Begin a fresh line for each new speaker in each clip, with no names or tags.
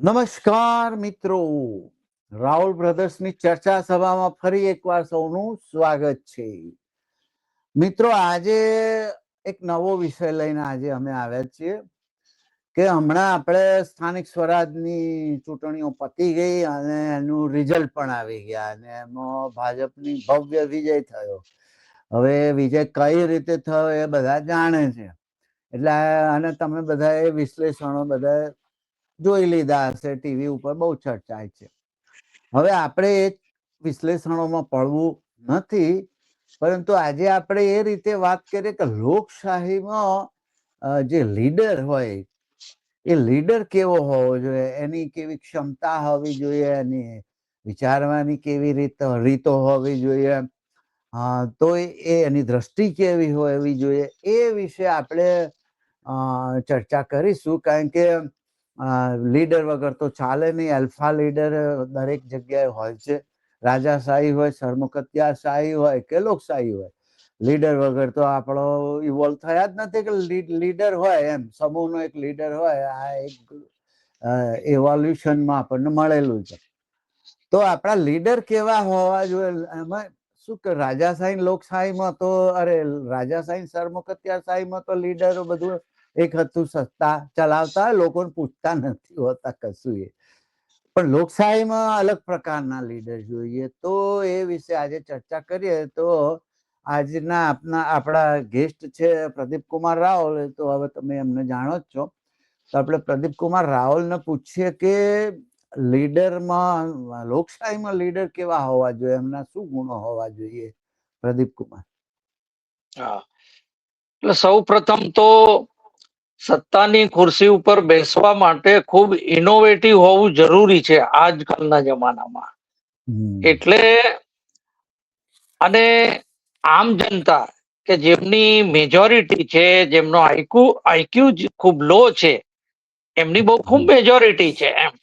નમસ્કાર મિત્રો, રાહુલ બ્રધર્સની ચર્ચા સભામાં ફરી એકવાર સૌનું સ્વાગત છે. મિત્રો, આજે એક નવો વિષય લઈને આજે અમે આવ્યા છીએ કે હમણાં આપણે સ્થાનિક સ્વરાજની ચૂંટણીઓ પતી ગઈ અને એનું રિઝલ્ટ પણ આવી ગયા અને એમાં ભાજપની ભવ્ય વિજય થયો. હવે વિજય કઈ રીતે થયો એ બધા જાણે છે, એટલે અને તમે બધા વિશ્લેષણો બધા જોઈ લીધા હશે, ટીવી ઉપર બહુ ચર્ચાય છે. હવે આપણે એ વિશ્લેષણોમાં પડવું નથી, પરંતુ આજે આપણે એ રીતે વાત કરીએ કે લોકશાહીમાં જે લીડર હોય એ લીડર કેવો હોવો જોઈએ, એની કેવી ક્ષમતા હોવી જોઈએ, એની વિચારવાની કેવી રીતો હોવી જોઈએ, તો એની દ્રષ્ટિ કેવી હોવી જોઈએ, એ વિશે આપણે ચર્ચા કરીશું. કારણ કે લીડર વગર તો ચાલે નહીં. અલ્ફા લીડર દરેક જગ્યાએ હોય છે, રાજાશાહી હોય, સરમુખત્યારશાહી હોય કે લોકશાહી હોય. લીડર વગર તો આપણો ઇવોલ્વ થયા જ નથી કે લીડર હોય, એમ સમૂહનો એક લીડર હોય. આ એક એવોલ્યુશનમાં આપણને મળેલું છે. તો આપણા લીડર કેવા હોવા જોઈએ, એમાં શું કે રાજાશાહી લોકશાહીમાં તો રાજાશાહી સરમુખત્યારશાહીમાં તો લીડરો બધું એક હતું, સત્તા ચલાવતા હોય, લોકોને પૂછતા નથી હોતા કશું. પણ લોકશાહીમાં અલગ પ્રકારના લીડર જોઈએ. તો એ વિશે આજે ચર્ચા કરીએ. તો આજના આપણા ગેસ્ટ છે પ્રદીપ કુમાર રાવલ. તો હવે તમે એમને જાણો જ છો, તો આપણે પ્રદીપ કુમાર રાવલને પૂછીએ કે લીડરમાં, લોકશાહીમાં લીડર કેવા હોવા જોઈએ, એમના શું ગુણો હોવા જોઈએ. પ્રદીપ કુમાર.
એટલે સૌ પ્રથમ તો સત્તાની ખુરશી ઉપર બેસવા માટે ખૂબ ઇનોવેટિવ હોવું જરૂરી છે આજકાલના જમાનામાં. એટલે અને આમ જનતા કે જેમની મેજોરિટી છે, જેમનો આઈક્યુ ખૂબ લો છે, એમની બહુ ખૂબ મેજોરિટી છે એમ,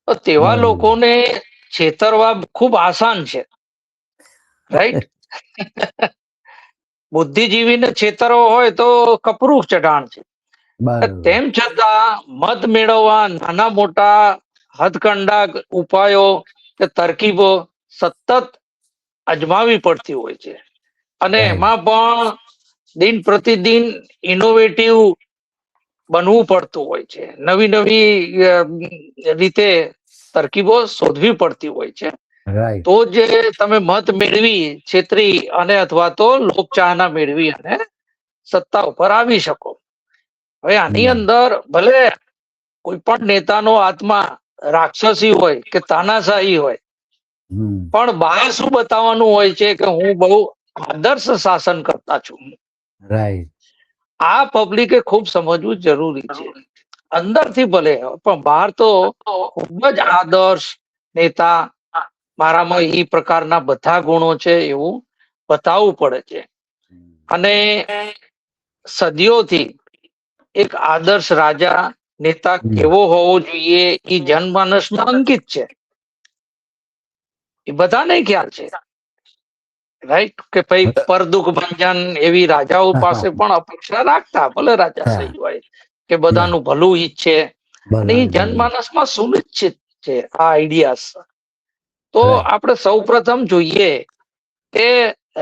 તો તેવા લોકોને છેતરવા ખૂબ આસાન છે, રાઈટ? બુદ્ધિજીવીને છેતરવો હોય તો કપરું ચઢાણ છે. તેમ છતાં મત મેળવવા નાના મોટા હથકંડા ઉપાયો કે તરકીબો સતત અજમાવી પડતી હોય છે, અને એમાં પણ દિન પ્રતિદિન ઇનોવેટિવ બનવું પડતું હોય છે. નવી નવી રીતે તરકીબો શોધવી પડતી હોય છે. તો જે તમે મત મેળવી છેતરી અને અથવા તો લોકચાહના મેળવી અને સત્તા ઉપર આવી શકો. હવે આની અંદર ભલે કોઈ પણ નેતાનો આત્મા રાક્ષસી હોય કે તાનાશાહી હોય, પણ બહાર શું બતાવવાનું હોય છે કે હું બહુ આદર્શ શાસન કરતા છું. આ પબ્લિકે ખૂબ સમજવું જરૂરી છે. અંદરથી ભલે, પણ બહાર તો ખૂબ જ આદર્શ નેતા, મારામાં એ પ્રકારના બધા ગુણો છે એવું બતાવવું પડે છે. અને સદીઓથી એક આદર્શ રાજા નેતા કેવો હોવો જોઈએ એ જનમાનસમાં અંકિત છે, એ બધાને ખ્યાલ છે, રાઈટ? કે ભાઈ પરદુખ ભંજન એવી રાજાઓ પાસે પણ અપેક્ષા રાખતા, ભલે રાજા સહી હોય કે બધાનું ભલું ઈચ્છે, અને એ જનમાનસમાં સુનિશ્ચિત છે આ આઈડિયાસ. તો આપણે સૌ પ્રથમ જોઈએ કે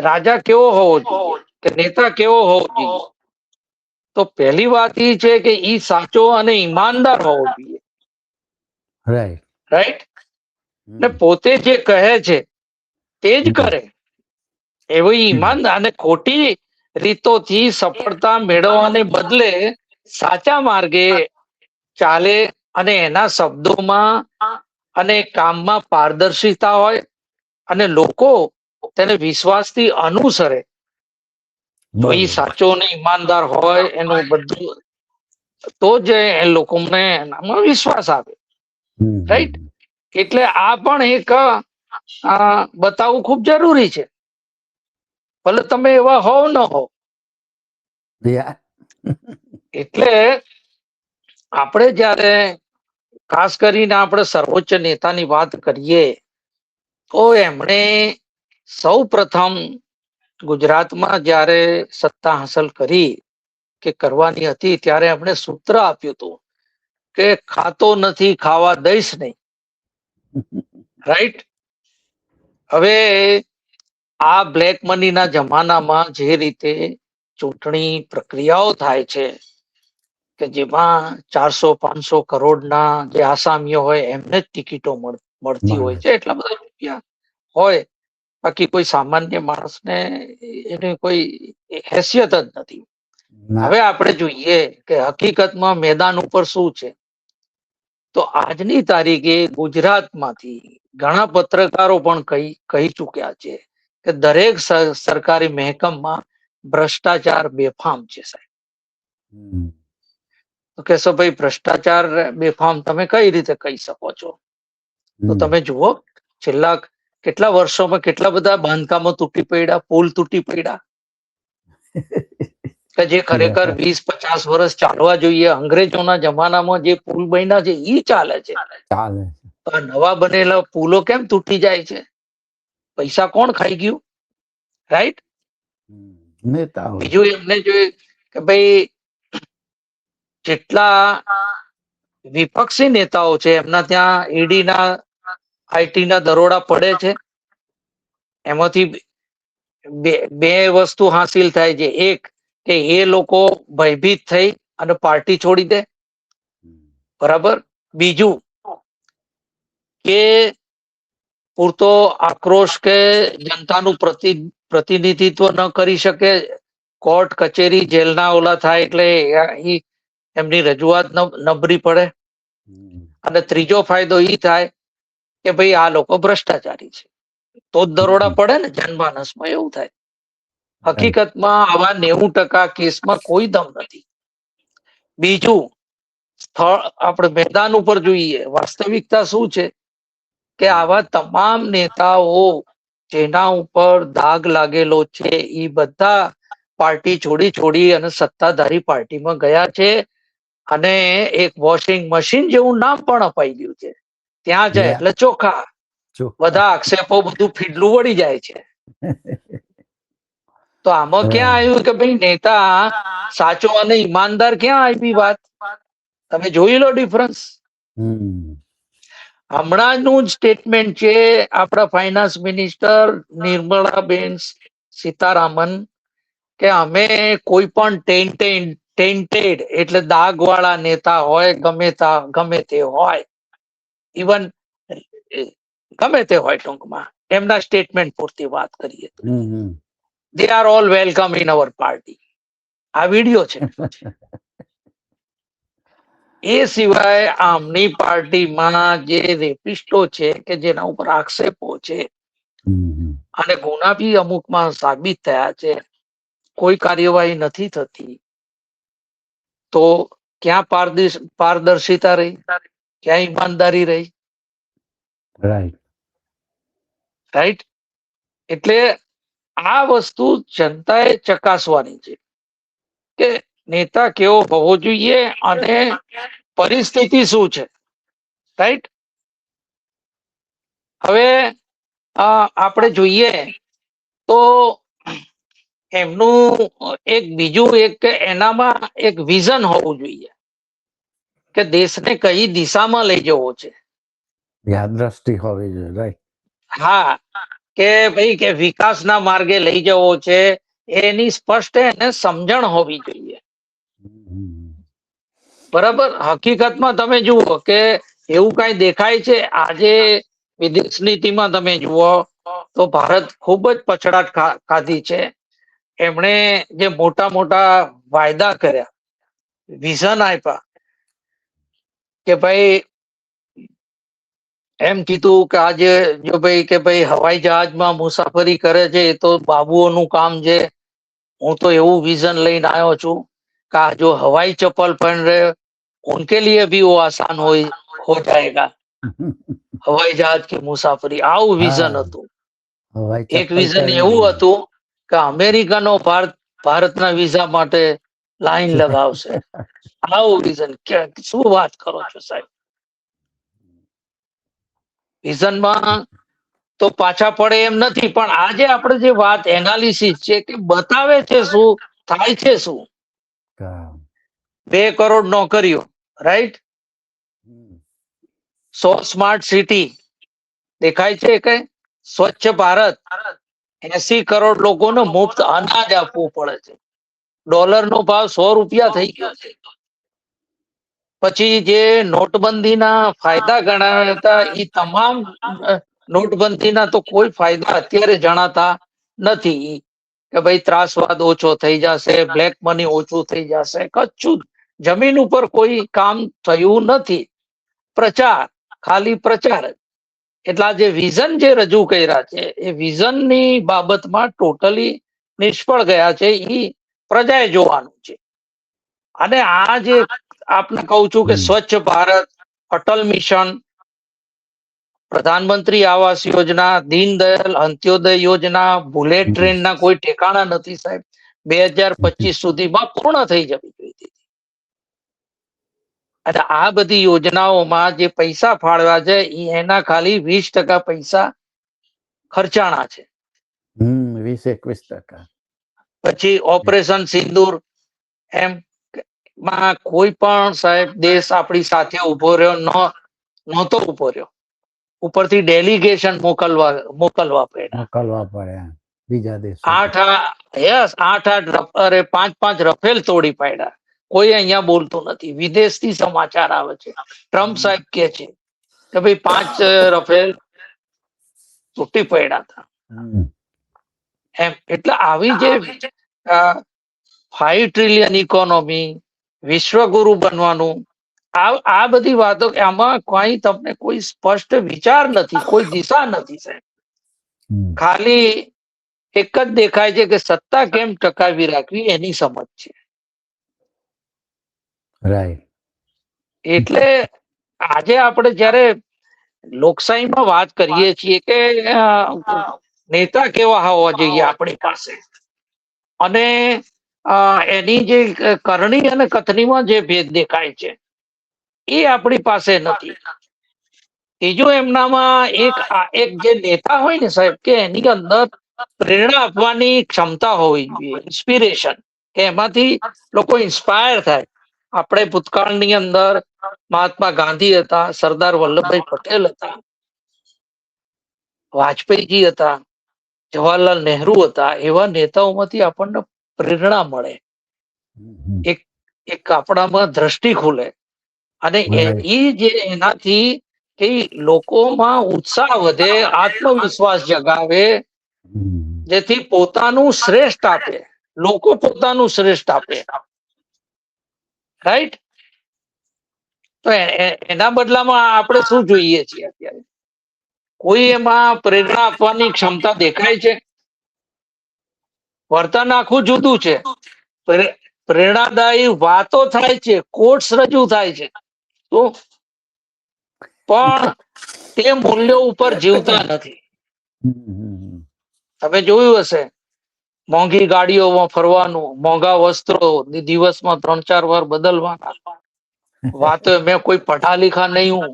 રાજા કેવો હોવો જોઈએ, કે નેતા કેવો હોવો જોઈએ. તો પહેલી વાત એ છે કે ઈ સાચો અને ઈમાનદાર હોવો જોઈએ, રાઈટ? ને પોતે જે કહે છે તે જ કરે, એવી ઈમાનદાર અને ખોટી રીતોથી સફળતા મેળવવાને બદલે સાચા માર્ગે ચાલે અને એના શબ્દોમાં અને કામમાં પારદર્શિતા હોય અને લોકો તેને વિશ્વાસથી અનુસરે, તો એ સાચો ને ઈમાનદાર હોય એનું બધું, તો જ એ લોકોને એનામાં વિશ્વાસ આવે, રાઈટ? એટલે આ પણ એક બતાવવું ખૂબ જરૂરી છે, ભલે તમે એવા હોવ ન હો. એટલે આપણે જ્યારે ખાસ કરીને આપણે સર્વોચ્ચ નેતાની વાત કરીએ તો એમણે સૌ પ્રથમ ગુજરાતમાં જ્યારે સત્તા હાંસલ કરી કે કરવાની હતી, ત્યારે એમણે સૂત્ર આપ્યું હતું કે ખાતો નથી ખાવા દઈશ નહીં, રાઈટ? હવે આ બ્લેક મનીના જમાનામાં જે રીતે ચૂંટણી પ્રક્રિયાઓ થાય છે કે જેમાં 400-500 કરોડના જે આસામીઓ હોય એમને જ ટિકિટો મળતી હોય છે, એટલા બધા રૂપિયા હોય, બાકી કોઈ સામાન્ય માણસને એની કોઈ હેસિયત જ નથી. હવે આપણે જોઈએ કે હકીકતમાં મેદાન ઉપર શું છે. તો આજની તારીખે ગુજરાતમાંથી ઘણા પત્રકારો પણ કહી ચૂક્યા છે કે દરેક સરકારી મહેકમમાં ભ્રષ્ટાચાર બેફામ છે, સાહેબ. તો કહેશો ભાઈ ભ્રષ્ટાચાર બેફામ તમે કઈ રીતે કહી શકો છો? તો તમે જુઓ છેલ્લા કેટલા વર્ષોમાં કેટલા બધા બાંધકામો તૂટી પડ્યા, પુલ તૂટી પડ્યા, કે જે ખરેખર 20-50 વર્ષ ચાલવા જોઈએ. અંગ્રેજોના જમાનામાં જે પુલ બન્યા છે એ ચાલે છે. તો આ નવા બનેલા પુલો કેમ તૂટી જાય છે? પૈસા કોણ ખાઈ ગયું, રાઈટ? બીજું એમને જોઈએ કે ભાઈ જેટલા વિપક્ષી નેતાઓ છે એમના ત્યાં ઈડીના આઈટીના દરોડા પડે છે. એમાંથી બે વસ્તુ હાસિલ થાય છે. એક કે એ લોકો ભયભીત થઈ અને પાર્ટી છોડી દે, બરાબર. બીજું કે પૂરતો આક્રોશ કે જનતાનું પ્રતિનિધિત્વ ન કરી શકે, કોર્ટ કચેરી જેલના ઓલા થાય એટલે એમની રજૂઆત નબળી પડે. અને ત્રીજો ફાયદો એ થાય કે ભાઈ આ લોકો ભ્રષ્ટાચારી છે, તો જ દરોડા પડે ને. જનમાનસમાં એવું થાય. હકીકતમાં આવા 90% કેસમાં કોઈ દમ નથી. બીજું સ્થળ આપણે મેદાન ઉપર જોઈએ, વાસ્તવિકતા શું છે કે આવા તમામ નેતાઓ જેના ઉપર દાગ લાગેલો છે એ બધા પાર્ટી છોડી અને સત્તાધારી પાર્ટીમાં ગયા છે. અને એક વોશિંગ મશીન જેવું નામ પણ અપાઈ ગયું છે. ત્યાં જાય એટલે ચોખા, બધા આક્ષેપો બધું ફીડલું વળી જાય છે. તો આમાં ક્યાં આવ્યું કે ભાઈ નેતા સાચો અને ઈમાનદાર ક્યાં આવી વાત? તમે જોઈ લો ડિફરન્સ. હમણાં નું સ્ટેટમેન્ટ છે આપણા ફાઇનાન્સ મિનિસ્ટર નિર્મલાબેન સીતારામન કે અમે કોઈ પણ ટેન્ટેડ એટલે દાગ વાળા નેતા હોય, ગમે તે હોય, ઇવન ગમે તે હોય, ટૂંકમાં એમના સ્ટેટમેન્ટ પૂરતી વાત કરીએ તો they are all welcome in our party. આ વિડિયો છે. એ સિવાય આમની પાર્ટીમાં જે રેપિસ્ટો છે કે જેના ઉપર આક્ષેપો છે અને ગુના બી અમુકમાં સાબિત થયા છે, કોઈ કાર્યવાહી નથી થતી. તો ક્યાં પારદર્શિતા રહી, ક્યાં ઈમાનદારી રહી? રાઈટ. એટલે આ વસ્તુ જનતાએ ચકાસવાની છે કે નેતા કેવો હોવો જોઈએ અને પરિસ્થિતિ શું છે, રાઈટ? હવે આપણે જોઈએ તો એમનું એક બીજું એક એનામાં એક વિઝન હોવું જોઈએ કે દેશને કઈ દિશામાં લઈ જવો છે.
દ્રષ્ટિ હોવી જોઈએ, રાઈટ?
હા, કે ભાઈ કે વિકાસના માર્ગે લઈ જવો છે, એની સ્પષ્ટ એને સમજણ હોવી જોઈએ, બરાબર. હકીકતમાં તમે જુઓ કે એવું કઈ દેખાય છે આજે વિદેશ નીતિમાં તમે જુઓ તો ભારત ખૂબ જ પછડાટ ખાધી છે. એમણે જે મોટા મોટા વાયદા કર્યા, વિઝન આપ્યા કે ભાઈ એમ કીધું કે આજે જો ભાઈ કે ભાઈ હવાઈ જહાજમાં મુસાફરી કરે છે એ તો બાબુઓનું કામ છે. હું તો એવું વિઝન લઈને આવ્યો છું કે જો હવાઈ ચપ્પલ पहन रहे उनके लिए भी वो आसान हो जाएगा, હવાઈ જહાજ की મુસાફરી. આવું વિઝન હતું. એક વિઝન એવું હતું કે અમેરિકનો ભારતના વિઝા માટે લાઈન લગાવશે. આવું વિઝન. શું વાત કરો છો સાહેબ? વિઝનમાં તો પાછા પડે એમ નથી, પણ આજે આપણે જે વાત એનાલિસિસ છે કે બતાવે છે શું થાય છે. શું 2 કરોડ નોકરીઓ, રાઈટ? સ્માર્ટ સિટી દેખાય છે કે સ્વચ્છ ભારત 80 કરોડ લોકોને મુફ્ત અનાજ આપવું પડે છે. ડોલરનો ભાવ 100 રૂપિયા થઈ ગયો છે. પછી જે નોટબંધીના ફાયદા ગણાવ્યા હતા એ તમામ નોટબંધીના તો કોઈ ફાયદા અત્યારે જણાતા નથી કે ભાઈ ત્રાસવાદ ઓછો થઈ જશે, બ્લેક મની ઓછું થઈ જશે. કચ્છું જમીન ઉપર કોઈ કામ થયું નથી. પ્રચાર, ખાલી પ્રચાર. એટલે આ જે વિઝન જે રજૂ કર્યા છે એ વિઝનની બાબતમાં ટોટલી નિષ્ફળ ગયા છે. એ પ્રજાએ જોવાનું છે. અને આ જે આપને કહું છું કે સ્વચ્છ ભારત, અટલ મિશન, પ્રધાનમંત્રી આવાસ યોજના, દીનદયાલ અંત્યોદય યોજના, બુલેટ ટ્રેનના કોઈ ઠેકાણા નથી સાહેબ. 2025 સુધીમાં પૂર્ણ થઈ જવી જોઈએ. અને આ બધી યોજનાઓમાં જે પૈસા ફાળવ્યા છે એના ખાલી 20% પૈસા ખર્ચાણા છે.
20-21%.
પછી ઓપરેશન સિંદૂર એમ માં કોઈ પણ સાહેબ દેશ આપણી સાથે ઉભો રહ્યો નહોતો ઉભો રહ્યો. ઉપરથી ડેલિગેશન મોકલવા પડ્યા.
બીજા દેશો
5 રફેલ તોડી પાડ્યા. કોઈ અહીંયા બોલતું નથી. વિદેશથી સમાચાર આવે છે. ટ્રમ્પ સાહેબ કે છે કે ભાઈ 5 રફેલ તૂટી પડ્યા હતા એમ. એટલે આવી જે 5 ટ્રિલિયન ઇકોનોમી, વિશ્વગુરુ બનવાનું, આ બધી વાતો, આમાં કઈ તમને કોઈ સ્પષ્ટ વિચાર નથી, કોઈ દિશા નથી સાહેબ. ખાલી એક જ દેખાય છે કે સત્તા કેમ ટકાવી રાખવી એની સમજ છે. એટલે આજે આપણે જયારે લોકશાહીમાં વાત કરીએ છીએ કે નેતા કેવા હોવા જોઈએ આપણી પાસે, અને એની જે કરણી અને કથનીમાં જે ભેદ દેખાય છે એ આપણી પાસે નથી. ત્રીજું, એમનામાં એક જે નેતા હોય ને સાહેબ, કે એની અંદર પ્રેરણા આપવાની ક્ષમતા હોવી જોઈએ, ઇન્સ્પિરેશન, કે એમાંથી લોકો ઇન્સ્પાયર થાય. આપણે ભૂતકાળની અંદર મહાત્મા ગાંધી હતા, સરદાર વલ્લભભાઈ પટેલ હતા, વાજપેયીજી હતા, જવાહરલાલ નહેરુ હતા. એવા નેતાઓમાંથી આપણને પ્રેરણા મળે, એક આપણામાં દ્રષ્ટિ ખુલે, અને એનાથી કે લોકોમાં ઉત્સાહ વધે, આત્મવિશ્વાસ જગાવે, જેથી પોતાનું શ્રેષ્ઠ આપે, લોકો પોતાનું શ્રેષ્ઠ આપે. રાઈટ? તો એના બદલામાં આપણે શું જોઈએ છીએ અત્યારે? કોઈ એમાં પ્રેરણા આપવાની ક્ષમતા દેખાય છે? વર્તન આખું જુદું છે. પ્રેરણાદાયી વાતો થાય છે, કોટ્સ રજૂ થાય છે, તો પણ તે મૂલ્યો ઉપર જીવતા નથી. તમે જોયું હશે, મોંઘી ગાડીઓમાં ફરવાનું, મોંઘા વસ્ત્રો દિવસમાં 3-4 વાર બદલવાના. વાતો મેં કોઈ પઢા लिखा नहीं हूं,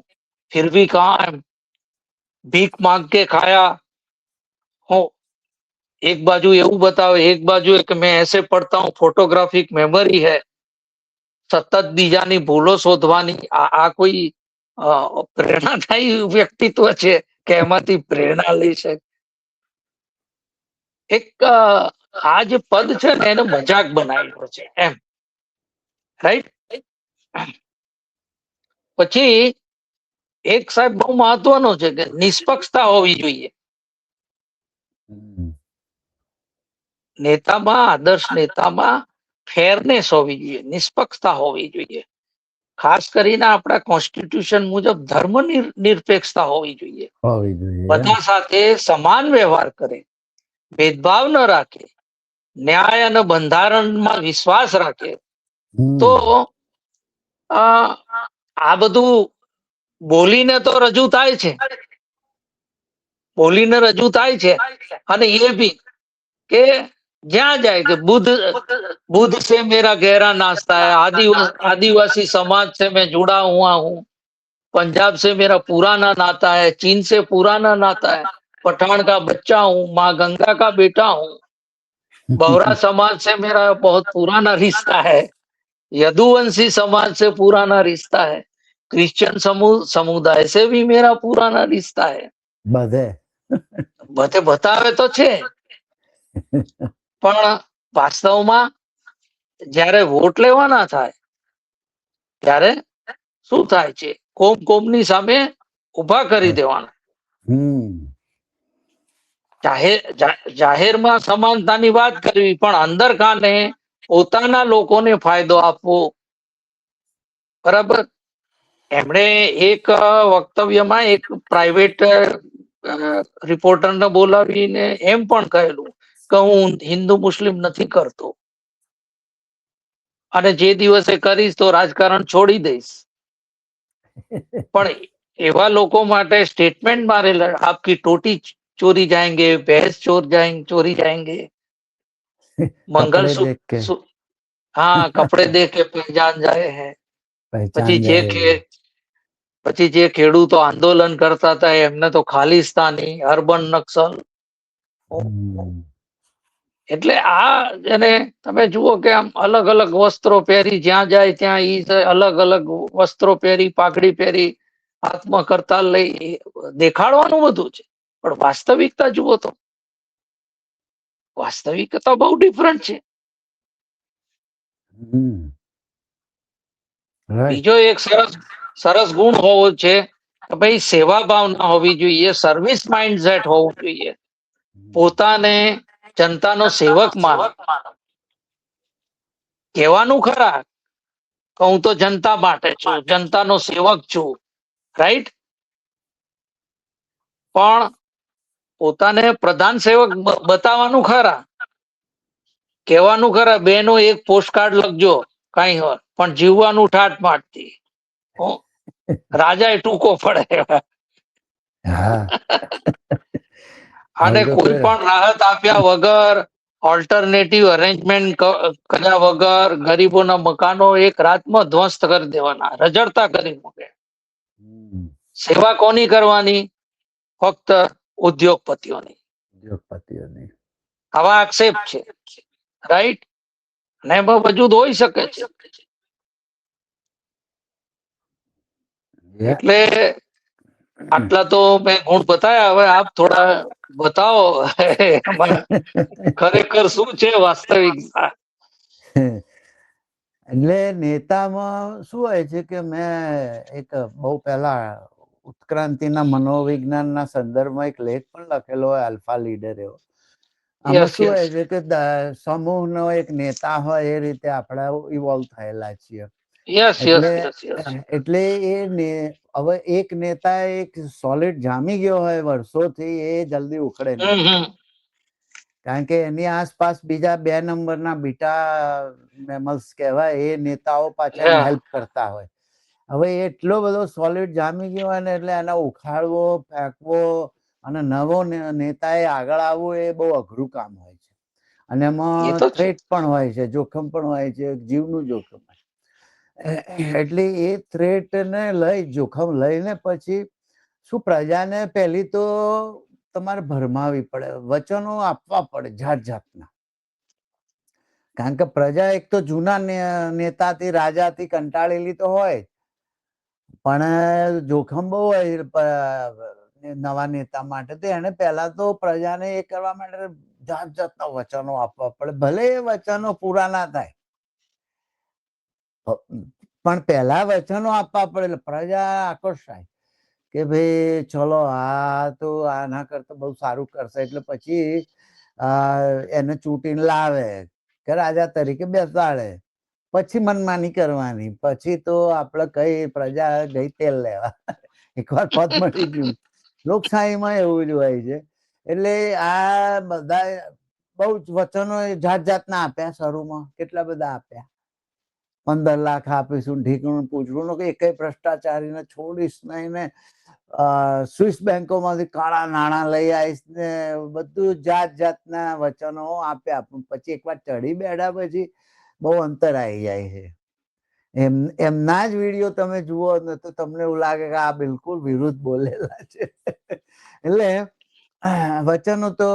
फिर भी कहा भीख मांग के खाया हो. एक बाजू એવું બતાવે, એક બાજુ કે मैं ऐसे पढ़ता हूं, फोटोग्राफिक मेमोरी है, સતત બીજાની ભૂલો શોધવાની. આ કોઈ પ્રેરણાદાયી વ્યક્તિત્વ છે કે એમાંથી પ્રેરણા લઈ શકે? એક આ જે પદ છે ને એને મજાક બનાવ્યો છે એમ. રાઈટ? પછી એક સાહેબ બહુ મહત્વનો છે કે નિષ્પક્ષતા હોવી જોઈએ નેતામાં. આદર્શ નેતામાં ફેરનેસ હોવી જોઈએ, નિષ્પક્ષતા હોવી જોઈએ. ખાસ કરીને આપણા કોન્સ્ટિટ્યુશન મુજબ ધર્મ નિરપેક્ષતા હોવી જોઈએ. બધા સાથે સમાન વ્યવહાર કરે, ભેદભાવ ન રાખે, ન્યાય અને બંધારણમાં વિશ્વાસ રાખે. તો આ બધું બોલીને તો રજૂ થાય છે, બોલીને રજૂ થાય છે. અને એ બી કે જ્યાં જાય કે बुद्ध से मेरा गहरा नाता है, आदिवासी समाज से मैं जुड़ा हुआ हूँ, पंजाब से मेरा पुराना नाता है, चीन से पुराना नाता है, पठान का बच्चा हूँ, माँ गंगा का बेटा हूँ, बौरा समाज से मेरा बहुत पुराना रिश्ता है, यदुवंशी समाज से पुराना रिश्ता है. क्रिश्चियन समुदाय से भी मेरा पुराना रिश्ता है.
બધે
બધે બતાવે તો છે, પણ વાસ્તવમાં જ્યારે વોટ લેવાના થાય ત્યારે શું થાય છે? કોમની સામે ઉભા કરી દેવાના. જાહેરમાં સમાનતાની વાત કરવી, પણ અંદર કાને પોતાના લોકોને ફાયદો આપવો. બરાબર. એમણે એક વક્તવ્યમાં એક પ્રાઇવેટ રિપોર્ટરને બોલાવીને એમ પણ કહેલું કે હું હિન્દુ મુસ્લિમ નથી કરતો, અને જે દિવસે કરીશ તો રાજકારણ છોડી દઈશ. પણ એવા લોકો માટે સ્ટેટમેન્ટ મારેલા, આપકી ટોટી ચોરી જાયંગે, ભેંસ ચોરી જાયંગે, મંગલસૂત્ર, હા, કપડે દેખ કે પહેચાન જાય હૈ. પછી જે ખેડૂતો આંદોલન કરતા હતા એમને તો ખાલિસ્તાની, અર્બન નક્સલ. એટલે આ જેને તમે જુઓ કે આમ અલગ અલગ વસ્ત્રો પહેરી જ્યાં જાય ત્યાં ઈ અલગ અલગ વસ્ત્રો પહેરી, પાઘડી પહેરી, હાથમાં કરતાલ લઈ દેખાડવાનું બધું છે. પણ વાસ્તવિકતા જુઓ તો વાસ્તવિકતા બહુ ડિફરન્ટ છે. બીજો એક સરસ ગુણ હોવો છે કે ભાઈ સેવા ભાવના હોવી જોઈએ, સર્વિસ માઇન્ડસેટ હોવું જોઈએ, પોતાને જનતાનો સેવક માનો. કહેવાનું ખરા કે હું તો જનતા માટે છું, જનતાનો સેવક છું, રાઈટ, પણ પોતાને પ્રધાન સેવક બતાવવાનું ખરા, કહેવાનું ખરા બેનો એક પોસ્ટકાર્ડ લખજો કઈ હોય, પણ જીવવાનું ઠાઠ માઠથી. રાજા એ ટૂંકો પડે. અને કોઈ પણ રાહત આપ્યા વગર, ઓલ્ટરનેટિવ અરેન્જમેન્ટ કર્યા વગર ગરીબોના મકાનો એક રાતમાં ધ્વસ્ત કરી દેવાના, રજડતા કરી મૂકે. સેવા કોની કરવાની? ફક્ત ઉદ્યોગપતિઓની. આવા આક્ષેપ છે, રાઈટ, અને એમાં વજૂદ હોઈ શકે છે. એટલે આટલા તો મેં ગુણ બતાવ્યા. હવે આપ થોડા બતાવો ખરેખર શું છે વાસ્તવિકતા.
એટલે નેતામાં શું હોય છે કે મેં એક બહુ પહેલા ઉત્ક્રાંતિના મનોવિજ્ઞાનના સંદર્ભમાં એક લેખ પણ લખેલો હોય, આલ્ફા લીડર એવો. આમાં શું હોય છે કે સમૂહનો એક નેતા હોય એ રીતે આપણે ઇવોલ્વ થયેલા છીએ. એટલે હવે એક નેતા એક સોલિડ જામી ગયો હોય વર્ષોથી, એ જલ્દી ઉખડે નહીં, કારણ કે એની આસપાસ બીજા 2 નંબરના બીટા મેમલ્સ કહેવાય, એ નેતાઓ પાછળ હેલ્પ કરતા હોય. હવે એટલો બધો સોલિડ જામી ગયો હોય ને, એટલે એને ઉખાડવો, ફેંકવો અને નવો નેતાએ આગળ આવવું એ બહુ અઘરું કામ હોય છે. અને એમાં થ્રેટ પણ હોય છે, જોખમ પણ હોય છે, જીવનું જોખમ. એટલે એ થ્રેટ ને લઈ, જોખમ લઈને પછી શું પ્રજાને પહેલી તો તમારે ભરમાવી પડે, વચનો આપવા પડે જાત જાતના. કારણ કે પ્રજા એક તો જૂના નેતાથી, રાજાથી કંટાળેલી તો હોય, પણ જોખમ બહુ હોય નવા નેતા માટે. તો એને પહેલા તો પ્રજાને એ કરવા માટે જાત જાતના વચનો આપવા પડે, ભલે એ વચનો પૂરા ના થાય, પણ પહેલા વચનો આપવા પડે પ્રજા આકર્ષાય કે ભાઈ ચલો આ તો આના કરતા બહુ સારું કરશે, એટલે પછી એને ચૂંટીને લાવે કે રાજા તરીકે બેસાડે. પછી મનમાની કરવાની, પછી તો આપણે કઈ પ્રજા ગઈ તેલ લેવા. એકવાર પદ મળી ગયું. લોકશાહીમાં એવું જ હોય છે. એટલે આ બધા બહુ જ વચનો જાત જાતના આપ્યા શરૂમાં, કેટલા બધા આપ્યા. 15 લાખ આપીશું, ઢીકણું પૂછડું, કે એક ભ્રષ્ટાચારીને છોડીશ નહીં ને, સ્વિસ બેંકોમાંથી કાળા નાણાં લઈ આવીશ ને, બધું જાત જાતના વચનો આપ્યા. પછી એકવાર ચડી બેઠા પછી બહુ અંતર આવી જાય છે. એમના જ વિડીયો તમે જુઓ ને તો તમને એવું લાગે કે આ બિલકુલ વિરુદ્ધ બોલેલા છે. એટલે વચનો તો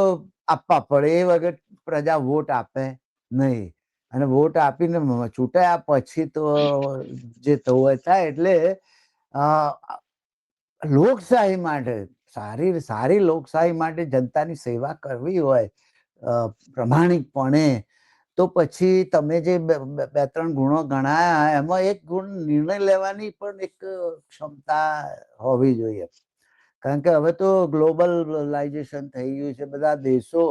આપવા પડે, એ વગર પ્રજા વોટ આપે નહીં. અને વોટ આપીને ચૂંટાયા પછી તો જે થવું થાય. એટલે લોકશાહી માટે, સારી સારી લોકશાહી માટે જનતાની સેવા કરવી હોય પ્રમાણિકપણે, તો પછી તમે જે બે ત્રણ ગુણો ગણાયા એમાં એક ગુણ નિર્ણય લેવાની પણ એક ક્ષમતા હોવી જોઈએ. કારણ કે હવે તો ગ્લોબલાઇઝેશન થઈ ગયું છે, બધા દેશો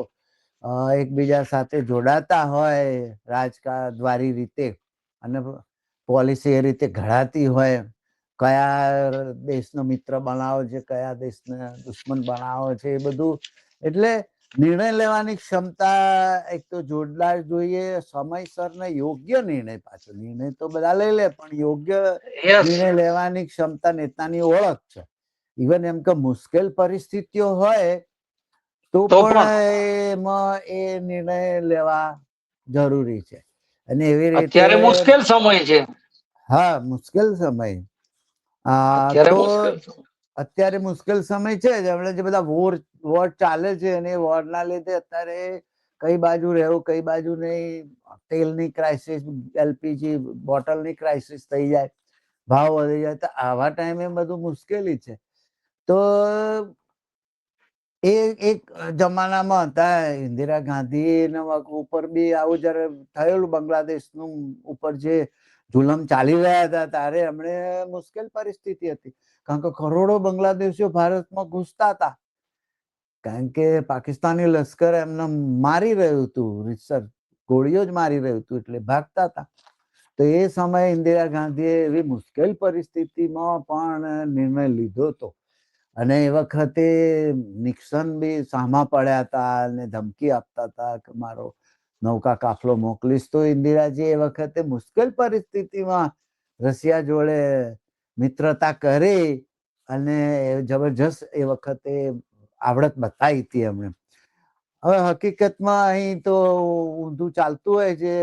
એકબીજા સાથે જોડાતા હોય રાજકારણવાળી રીતે, અને પોલિસી એ રીતે ઘડાતી હોય, કયા દેશનો મિત્ર બનાવો છે, કયા દેશને દુશ્મન બનાવો છે, એ બધું. એટલે નિર્ણય લેવાની ક્ષમતા એક તો જોરદાર જોઈએ, સમયસર ને યોગ્ય નિર્ણય. પાછો નિર્ણય તો બધા લઈ લે, પણ યોગ્ય નિર્ણય લેવાની ક્ષમતા નેતાની ઓળખ છે. ઇવન એમ કે મુશ્કેલ પરિસ્થિતિઓ હોય તો પણ એમાં એ નિર્ણય લેવા જરૂરી છે. અને એવી રીતે
અત્યારે મુશ્કેલ સમય છે.
હા, મુશ્કેલ સમય. અત્યારે મુશ્કેલ સમય છે જ. હમણાં જે બધા વોર ચાલે છે, અને વોરના લીધે અત્યારે કઈ બાજુ રહેવું, કઈ બાજુ નહીં, તેલની ક્રાઇસિસ, એલપીજી બોટલની ક્રાઇસિસ થઈ જાય, ભાવ વધી જાય, તો આવા ટાઈમે બધું મુશ્કેલી છે. તો એ એક જમાનામાં હતા ઇન્દિરા ગાંધી ઉપર બી આવું જયારે થયેલું, બાંગ્લાદેશનું ઉપર જે જુલમ ચાલી રહ્યા હતા, ત્યારે એમણે મુશ્કેલ પરિસ્થિતિ હતી. કારણ કે કરોડો બાંગ્લાદેશીઓ ભારતમાં ઘૂસતા હતા, કારણ કે પાકિસ્તાની લશ્કર એમને મારી રહ્યું હતું, રીતસર ગોળીઓ જ મારી રહ્યું હતું, એટલે ભાગતા હતા. તો એ સમયે ઇન્દિરા ગાંધીએ એવી મુશ્કેલ પરિસ્થિતિમાં પણ નિર્ણય લીધો હતો. અને એ વખતે નિક્સન બી સામા પડ્યા હતા અને ધમકી આપતા હતા કે મારો નૌકા કાફલો મોકલીશ. તો ઇન્દિરાજી એ વખતે મુશ્કેલ પરિસ્થિતિમાં રશિયા જોડે મિત્રતા કરી અને જબરજસ્ત એ વખતે આવડત બતાવી હતી એમણે. હવે હકીકતમાં અહીં તો ઊંધું ચાલતું હોય છે.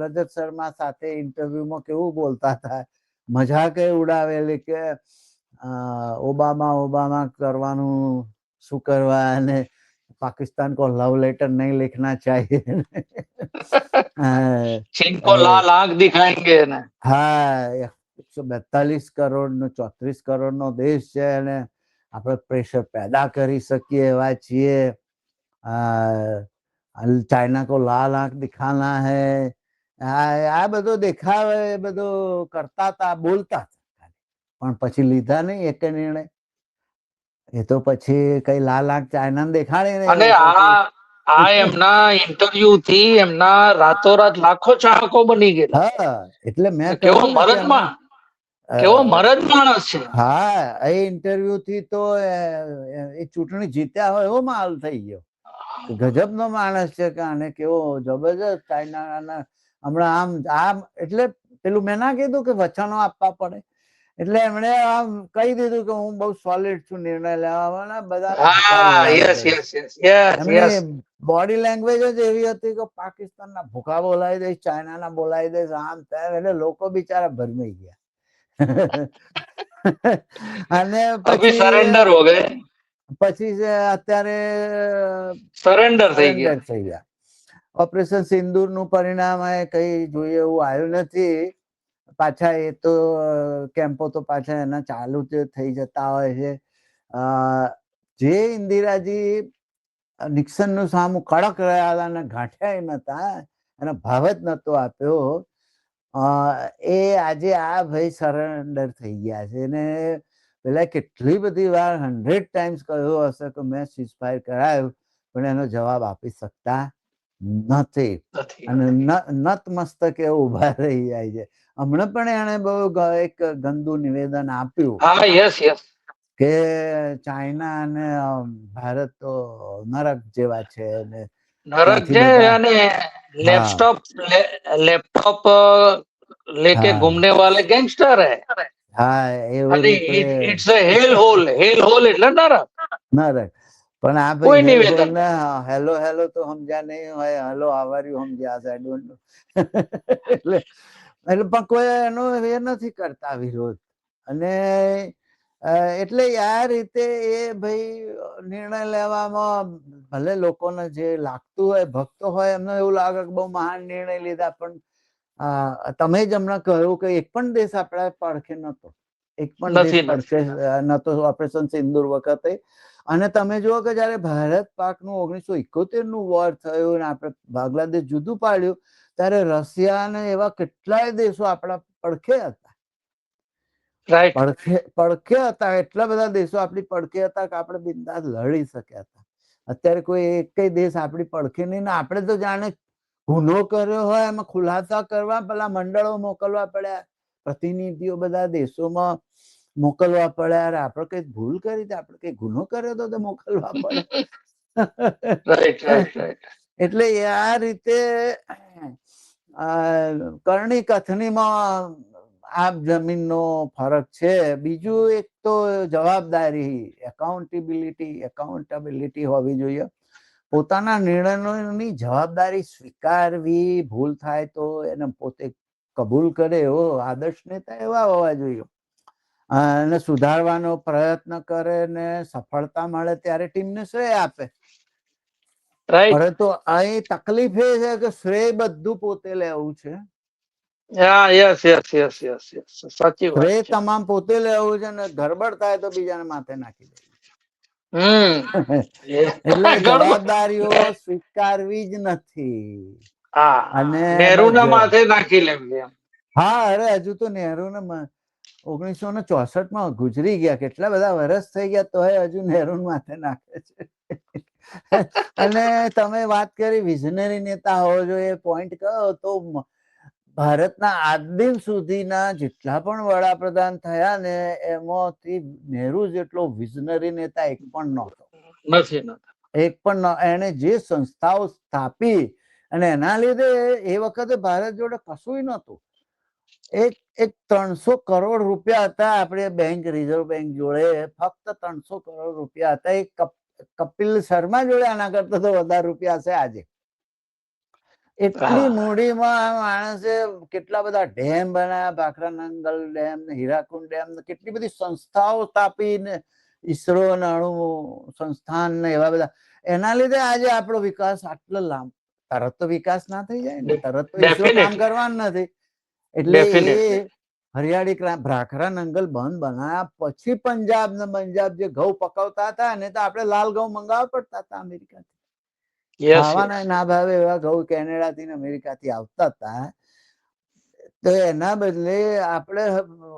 રજત શર્મા સાથે ઇન્ટરવ્યુમાં કેવું બોલતા હતા, મજાક ઉડાવેલી કે ओबामा करवानु શું કરવા, અને पाकिस्तान को लव लेटर नहीं लिखना चाहिए.
इनको लाल आंख दिखाएंगे ने.
હા, 142 કરોડ નો 34 કરોડ નો દેશ છે, અને આપણે પ્રેશર પેદા કરી શકીએ એવા છીએ. ચાઇના કો લાલ આંખ દિખાના હૈ. આ બધો દેખાવે, બધો કરતા હતા, બોલતા હતા, પણ પછી લીધા નહીં એક નિર્ણય. એ તો પછી કઈ લાલ આંખ ચાઇના દેખાડી ને.
અને આ એમના ઇન્ટરવ્યુ થી એમના રાતોરાત લાખો ચાહકો બની ગયેલા.
હા, એટલે મેં
કેવો
કહ્યું
મરદમાં, કેવો મરદ માણસ છે.
હા, એ ઇન્ટરવ્યુ થી તો એ ચૂંટણી જીત્યા હોય એવો માલ થઈ ગયો. ગજબ નો માણસ છે કે આને કેવો જબરજસ્ત ચાઇના હમણાં આમ એટલે પેલું મેં ના કીધું કે વચનો આપવા પડે, એટલે એમણે આમ કહી દીધું કે હું બહુ સોલિડ છું નિર્ણય લેવામાં, એમની બોડી લેંગ્વેજ જ એવી હતી કે પાકિસ્તાનના ભૂખા બોલાવી દઈશ, ચાઇનાના બોલાવી દઈશ, આમ તેમ. એટલે લોકો બિચારા ભરમાઈ ગયા. અને પછી
સરેન્ડર હો ગયે.
પછી અત્યારે
સરેન્ડર થઈ
ગયા. ઓપરેશન સિંદૂર નું પરિણામ કઈ જોઈએ એવું આવ્યું નથી. પાછા એ તો કેમ્પો તો પાછા એના ચાલુ થઈ જતા હોય છે. જે ઇન્દિરાજી નિક્સન નું સામું કડક રહ્યા હતા અને ગાંઠ્યા નતા, એને ભાવ જ નતો આપ્યો, એ આજે આ ભાઈ સરેન્ડર થઈ ગયા છે. ને પેલા કેટલી બધી વાર 100 ટાઈમ્સ કહ્યું હશે કે મેં સીઝફાયર કરાયું, પણ એનો જવાબ આપી શકતા નથી, અને નતમસ્તકે ઉભા રહી જાય છે. હમણાં પણ એને બહુ એક ગંદુ નિવેદન આપ્યું કે ચાઇના અને ભારત તો નરક જેવા છે.
નરક છે, અને લેપટોપ लेके घूमने वाले गैंगस्टर है.
હા, એવું રીતે
इट्स अ हेल होल એટલે નરક.
પણ આ ભાઈ હેલો હેલો તો સમજ્યા નહીં હોય, હેલો આવર્યું સમજ્યા હશે, આઈ ડોન્ટ નો. એટલે પણ કોઈ એનો એ નથી કરતા વિરોધ. અને એટલે આ રીતે એ ભાઈ નિર્ણય લેવામાં ભલે લોકોને જે લાગતું હોય, ભક્તો હોય, એમને એવું લાગે કે બહુ મહાન નિર્ણય લીધા, પણ તમે જ હમણાં કહ્યું કે એક પણ દેશ આપણા પડખે નતો. એક પણ દેશ
નથી
પડખે નતો ઓપરેશન સિંદૂર વખતે. અને તમે જુઓ કે જયારે ભારત પાક નું 1971 નું વોર થયું અને આપણે બાંગ્લાદેશ જુદું પાડ્યું ત્યારે રશિયા અને એવા કેટલાય દેશો આપણા પડખે હતા.
રાઈટ.
પડખે હતા, એટલા બધા દેશો આપણી પડખે હતા કે આપણે બિંદાસ લડી શક્યા હતા. અત્યારે કોઈ એક દેશ આપણી પડખે નહીં ને આપણે તો જાણે ગુનો કર્યો હોય એમાં ખુલાસા કરવા પેલા મંડળો મોકલવા પડ્યા, પ્રતિનિધિઓ બધા દેશોમાં મોકલવા પડ્યા. આપણે કઈ ભૂલ કરી આપણે કઈ ગુનો કર્યો તો મોકલવા પડે. એટલે આ રીતે કરણી કથનીમાં આપ જમીનનો ફરક છે. બીજું એક તો જવાબદારી, એકાઉન્ટેબિલિટી હોવી જોઈએ. પોતાના નિર્ણયોની જવાબદારી સ્વીકારવી, ભૂલ થાય તો એને પોતે કબૂલ કરે એવો આદર્શ નેતા એવા હોવા જોઈએ. અને સુધારવાનો પ્રયત્ન કરે ને સફળતા મળે ત્યારે ટીમને શ્રેય આપે. પરંતુ અહીં તકલીફ એ છે કે શ્રેય બધું પોતે લેવું છે. શ્રેય તમામ પોતે લેવું છે ને ગડબડ થાય તો બીજાને માથે નાખી દેવું. એટલે જવાબદારીઓ સ્વીકારવી જ નથી. અને
નહેરુના માથે નાખી લેવી.
હા, અરે હજુ તો નહેરુને 1964 ગુજરી ગયા, કેટલા બધા વર્ષ થઈ ગયા તો હજુ નહેરુ માથે નાખે છે. અને તમે વાત કરી વિઝનરી નેતા હોવો જોઈએ, પોઈન્ટ કહો તો ભારતના આજ દિન સુધીના જેટલા પણ વડાપ્રધાન થયા ને એમાંથી નહેરુ જેટલો વિઝનરી નેતા એક પણ નહોતો. એક પણ એને જે સંસ્થાઓ સ્થાપી અને એના લીધે એ વખતે ભારત જોડે કશું નહોતું. એક 300 કરોડ રૂપિયા હતા આપણે બેંક, રિઝર્વ બેંક જોડે ફક્ત 300 કરોડ રૂપિયા હતા. એક કપિલ શર્મા જોડે આના કરતા તો વધારે રૂપિયા છે આજે. એટલી મૂડીમાં માણસે કેટલા બધા ડેમ બનાવ્યા, ભાખરા નંગલ ડેમ, હીરાકુંડ ડેમ, કેટલી બધી સંસ્થાઓ સ્થાપીને ઈસરો અણુ સંસ્થાન ને એવા બધા. એના લીધે આજે આપણો વિકાસ આટલો લાંબો, તરત તો વિકાસ ના થઈ જાય ને, તરત તો ઈસરો કામ કરવાનું નથી. એટલે એ હરિયાળી ભાખરા નંગલ બંધ બનાવ્યા પછી પંજાબ જે ઘઉં પકવતા હતા ને તો આપણે લાલ ઘઉં મંગાવવા પડતા હતા અમેરિકાથી. ખાવાના ના ભાવે એવા ઘઉં કેનેડા થી અમેરિકા થી આવતા હતા. તો એના બદલે આપણે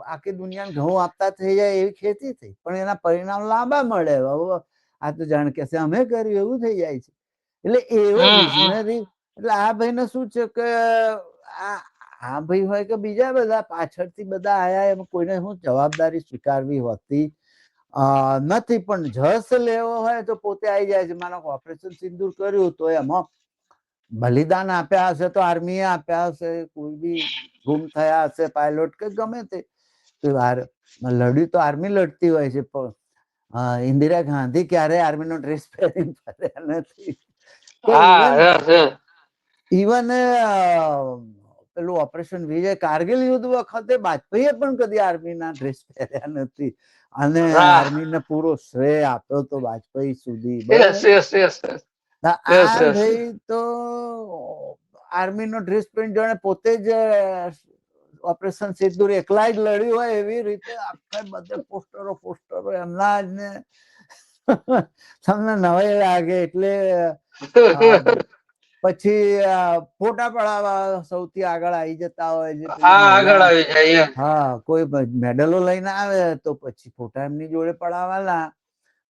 આખી દુનિયાને ઘઉં આપતા થઈ જાય એવી ખેતી થઈ, પણ એના પરિણામ લાંબા મળે. આ તો જાણ કે અમે કર્યું એવું થઈ જાય છે. એટલે એવો વિઝનરી, એટલે આ ભાઈને શું છે કે આ ભાઈ હોય કે બીજા બધા પાછળથી બધા આયા, એમાં કોઈને શું જવાબદારી સ્વીકારવી હોતી નથી. પણ જસ લેવો હોય તો પોતે આવી જાય છે. માનો ઓપરેશન સિંદૂર કર્યું તો એમાં બલિદાન આપ્યા હશે તો આર્મીએ આપ્યા હશે, કોઈ બી ગુમ થયા હશે પાયલોટ કે ગમે તે, લડ્યું તો આર્મી લડતી હોય છે. પણ ઇન્દિરા ગાંધી ક્યારે આર્મીનો ડ્રેસ પહેરીને ફર્યા નથી. ઇવન પેલું ઓપરેશન વિજય, કારગિલ યુદ્ધ વખતે વાજપેયીએ પણ કદી આર્મીના ડ્રેસ પહેર્યા નથી. અને આર્મીને પૂરો શ્રેય આપ્યો તો વાજપેયી સુધી. આ ભાઈ તો આર્મીનો ડ્રેસ પહેરીને જાણે પોતે જ ઓપરેશન સિંદૂર એકલા જ લડ્યું હોય એવી રીતે આખા બધે પોસ્ટરો એમના જ ને. તમને નવાઈ લાગે. એટલે પછી ફોટા પડાવવા સૌથી આગળ આવી જતા હોય છે. હા, કોઈ મેડલો લઈને આવે તો પછી ફોટા એમની જોડે પડાવવાના.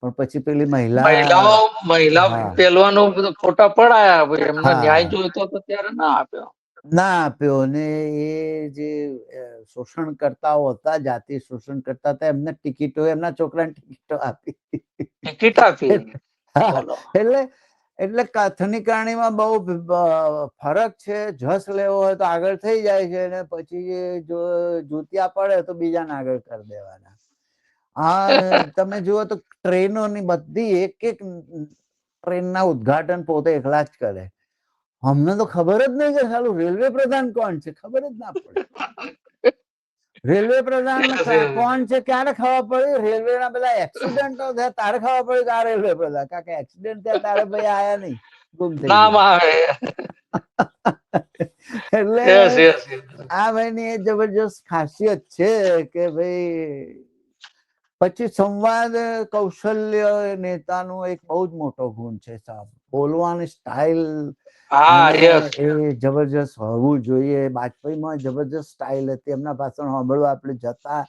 પણ પછી પેલી
મહિલાઓ પહેલવાનો ફોટા પડાયા, એમને ન્યાય જોઈતો તો ત્યારે ના આપ્યો.
ને એ જે શોષણ કરતાઓ હતા, જાતિ શોષણ કરતા હતા, એમને ટિકિટો, એમના છોકરાને ટિકિટો આપી. એટલે કથની કારણીમાં બહુ ફરક છે. જસ લેવો હોય તો આગળ થઈ જાય છે ને પછી જો જુતિયા પડે તો બીજાને આગળ કરી દેવાના. તમે જુઓ તો ટ્રેનોની બધી એક ટ્રેનના ઉદ્ઘાટન પોતે એકલા જ કરે. અમને તો ખબર જ નહીં કે સાલું રેલવે પ્રધાન કોણ છે, ખબર જ ના પડે. રેલવે પ્રધાન કોણ છે ક્યારે ખબર પડી? રેલવે ના બધા એક્સિડન્ટો થયા તારે ખબર પડી કે આ રેલવે પ્રધાન, કારણ કે એક્સિડન્ટ થયા તારે ભાઈ આયા નહીં, ગુમ થઈ ગયા. એટલે
યસ યસ
આ ભાઈની એ જબરજસ્ત ખાસિયત છે કે ભાઈ પછી સંવાદ કૌશલ્ય નેતાનું એક બહુ જ મોટો ગુણ છે સાહેબ. બોલવાની સ્ટાઇલ
હા યસ
એ જબરજસ્ત હોવું જોઈએ. વાજપેયીમાં જબરજસ્ત સ્ટાઇલ હતી. એમના ભાષણ સાંભળવા આપણે જતા.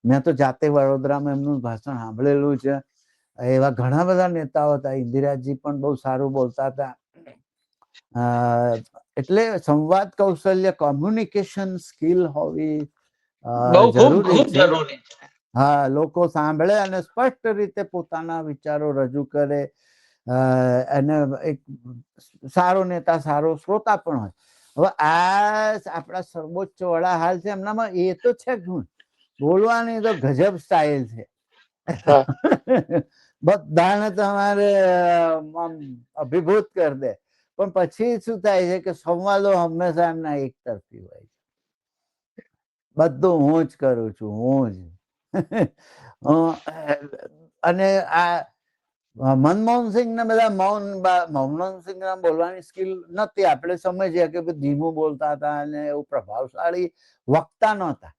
મેં તો જાતે વડોદરામાં એમનું ભાષણ સાંભળેલું છે. એવા ઘણા બધા નેતાઓ હતા. ઇન્દિરાજી પણ બહુ સારું બોલતા હતા. એટલે સંવાદ કૌશલ્ય, કોમ્યુનિકેશન સ્કિલ હોવી
બહુ ખૂબ
જરૂરી
ખૂબ
છે.
જરૂરી છે.
હા, લોકો સાંભળે અને સ્પષ્ટ રીતે પોતાના વિચારો રજૂ કરે. અને એક સારો નેતા સારો શ્રોતા પણ હોય. હવે આ આપણા સર્વોચ્ચ વડા હાલ છે, એમનામાં એ તો છે ગુણ. બોલવાની તો ગજબ સ્ટાઇલ છે. બધાને તમારે અભિભૂત કરી દે. પણ પછી શું થાય છે કે સંવાદો હંમેશા એમના એક તરફી હોય છે. બધું હું જ કરું છું, હું જ. અને આ મનમોહનસિંહ ને બધા મનમોહનસિંહ ના બોલવાની સ્કિલ નથી. આપણે સમજીએ કે ધીમું બોલતા હતા અને એવું પ્રભાવશાળી વક્તા નહોતા.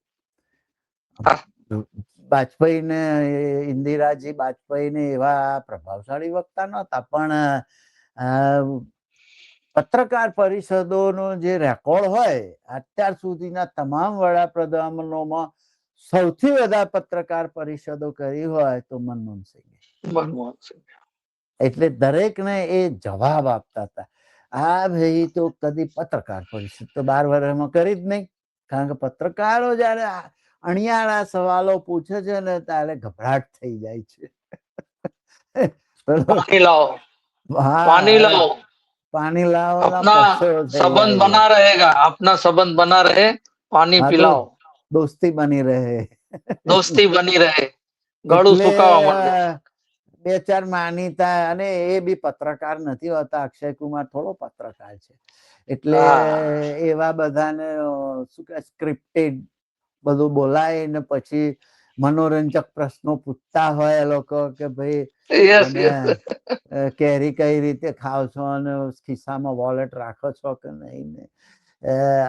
વાજપેયી ને ઇન્દિરાજી વાજપેયી ને એવા પ્રભાવશાળી વક્તા નહોતા. પણ પત્રકાર પરિષદોનો જે રેકોર્ડ હોય અત્યાર સુધીના તમામ વડાપ્રધાનોમાં સૌથી વધારે પત્રકાર પરિષદો કરી હોય તો મનમોહનસિંહ. એટલે દરેક ને એ જવાબ આપતા હતા. આ ભાઈ તો કદી પત્રકાર પરિષદ તો 12 વર્ષમાં કરી જ નહીં. કારણ કે પત્રકારો જયારે અણિયાળા સવાલો પૂછે છે ને ત્યારે ગભરાટ થઈ જાય છે.
પાણી લાવો, પાણી
હા,
લાવો,
પાણી લાવો,
अपना संबंध बना रहेगा, अपना संबंध बना रहे, पानी
હા તો
पिलाओ,
દોસ્તી બની રહે.
दोस्ती बनी रहे, गળું
એટલે
સુકાવા માંડે.
2-4 માનીતા અને એ બી પત્રકાર નથી હોતા. અક્ષય કુમાર થોડો પત્રકાર છે. એટલે એવા બધાને શું કે સ્ક્રિપ્ટેડ બધું બોલાય ને પછી મનોરંજક પ્રશ્નો પૂછતા હોય એ લોકો કે ભાઈ
યસ
તમે
યસ
કેરી કઈ રીતે ખાવ છો અને ખિસ્સામાં વોલેટ રાખો છો કે નહીં ને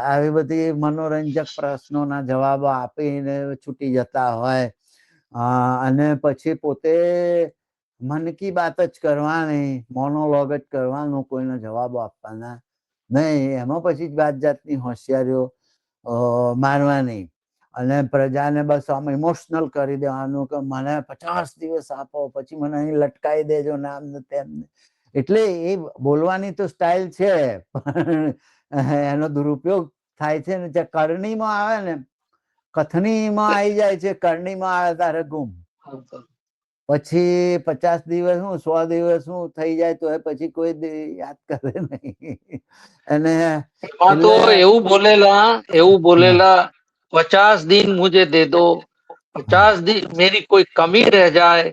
આવી બધી મનોરંજક પ્રશ્નોના જવાબો આપીને છૂટી જતા હોય. અને પછી પોતે મન કી બાત જ કરવાની, મોનોલોગ જ કરવાનું, કોઈને જવાબો આપવાના નહીં. એમાં પછી જાત જાતની હોશિયારીઓ મારવાની અને પ્રજાને બસ આમ ઇમોશનલ કરી દેવાનું કે મને 50 દિવસ આપો, પછી મને અહીં લટકાઈ દેજો, નામ ને તેમ. એટલે એ બોલવાની તો સ્ટાઇલ છે, પણ એનો દુરુપયોગ થાય છે ને. જે કરણીમાં આવે ને, કથનીમાં આવી જાય છે, કરણીમાં આવે તારે ગુમ. પછી 50 દિવસ શું 100 દિવસ શું થઈ જાય તો પછી કોઈ યાદ કરે નહીં. અને
એમાં તો એવું બોલેલા 50 दिन मुझे दे दो, 50 दिन मेरी कोई कमी रह जाए,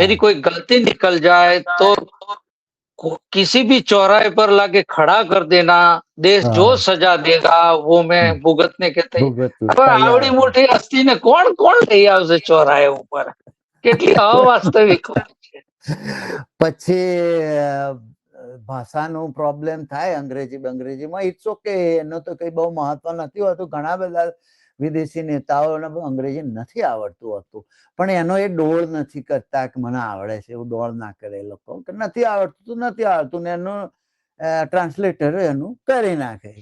मेरी कोई गलती निकल जाए तो किसी भी चौराहे पर लाके खड़ा कर देना, देश जो सजा देगा वो मैं भुगतने के હવે આવડી મોટી હસ્તીને કોણ કોણ લઈ આવશે ચોરાહે ઉપર? કેટલી અવાસ્તવિક વાત છે.
પછી ભાષાનો પ્રોબ્લેમ થાય અંગ્રેજીમાં, ઇટ્સ ઓકે, એનો તો કઈ બહુ મહત્વ નથી હોતું. ઘણા બધા વિદેશી નેતાઓને અંગ્રેજી નથી આવડતું હતું, પણ એનો એ ડોળ નથી કરતા કે મને આવડે છે. એવું ડોળ ના કરે એ લોકો કે નથી આવડતું ને એનું ટ્રાન્સલેટર એનું કરી નાખે.